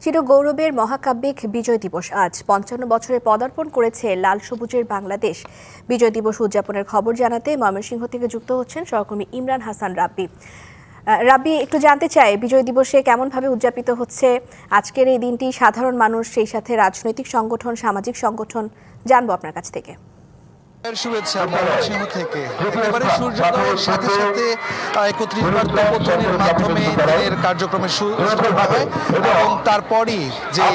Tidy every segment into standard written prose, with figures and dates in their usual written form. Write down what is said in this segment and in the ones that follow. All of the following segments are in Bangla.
চিরগৌরবের মহাকাব্যিক বিজয় দিবস আজ ৫৫ বছরে পদার্পণ করেছে লাল সবুজের বাংলাদেশ। বিজয় দিবস উদযাপনের খবর জানাতে ময়মনসিংহ থেকে যুক্ত হচ্ছেন সহকর্মী ইমরান হাসান রাব্বি। রাব্বি, একটু জানতে চাই বিজয় দিবসে কেমনভাবে উদযাপিত হচ্ছে আজকের এই দিনটি, সাধারণ মানুষ সেই সাথে রাজনৈতিক সংগঠন, সামাজিক সংগঠন, জানবো আপনার কাছ থেকে। শুভেচ্ছা ময়মনসিংহ থেকে। একেবারে সূর্যোদয়ের সাথে সাথে ৩১ বার প্রবচনের মাধ্যমে দিনের কার্যক্রমে শুরু হয় এবং তারপরই যে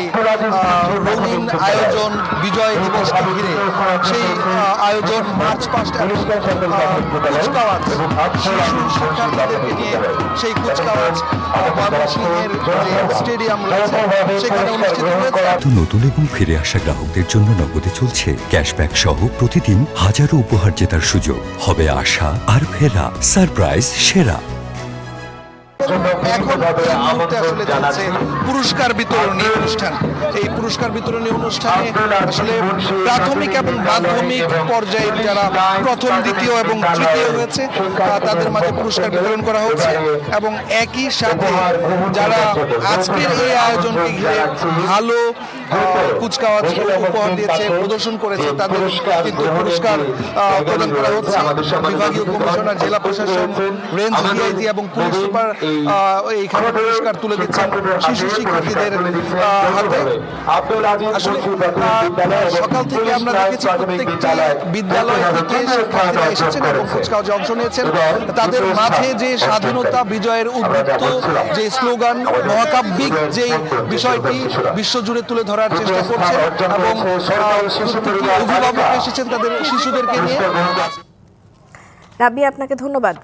রঙিন আয়োজন বিজয় দিবসকে ঘিরে, সেই আয়োজন মার্চ পাস্ট এবং কুচকাওয়াজ, শিশু শিক্ষার্থীদেরকে নিয়ে সেই কুচকাওয়াজ ময়মনসিংহের যে স্টেডিয়াম রয়েছে সেখানে অনুষ্ঠিত হয়েছে। নতুন এবং ফিরে আসা গ্রাহকদের জন্য নগদে চলছে ক্যাশব্যাক সহ প্রতিদিন হাজারো উপহার জেতার সুযোগ। হবে আশা আর ফেরা, সারপ্রাইজ সেরা। এখন এই মুহূর্তে আসলে চলছে পুরস্কার বিতরণী অনুষ্ঠান। এই পুরস্কার বিতরণী অনুষ্ঠানে আসলে প্রাথমিক এবং মাধ্যমিক পর্যায়ের যারা প্রথম, দ্বিতীয় এবং তৃতীয় হয়েছে তাদের মাঝে পুরস্কার বিতরণ করা হচ্ছে এবং একই সাথে যারা আজকের এই আয়োজনকে ঘিরে ভালো কুচকাওয়াজ উপহার দিয়েছে, প্রদর্শন করেছে, তাদের কিন্তু পুরস্কার প্রদান করা হচ্ছে। বিভাগীয় কমিশনার, জেলা প্রশাসন, রেঞ্জ ডিআইজি এবং পুলিশ সুপার এইখানে পুরস্কার তুলে দিচ্ছেন শিশু শিক্ষার্থীদের হাতে। আসলে সকাল থেকে আমরা দেখেছি প্রত্যেকটি বিদ্যালয় থেকে শিক্ষার্থীরা এসেছেন এবং কুচকাওয়াজে অংশ নিয়েছেন। তাদের মাঝে যে স্বাধীনতা বিজয়ের উদ্দীপ্ত যে স্লোগান, মহাকাব্যিক যে বিষয়টি বিশ্বজুড়ে তুলে ধরার চেষ্টা করছেন এবং অভিভাবক এসেছেন তাদের শিশুদেরকে নিয়ে। রাব্বি, আপনাকে ধন্যবাদ।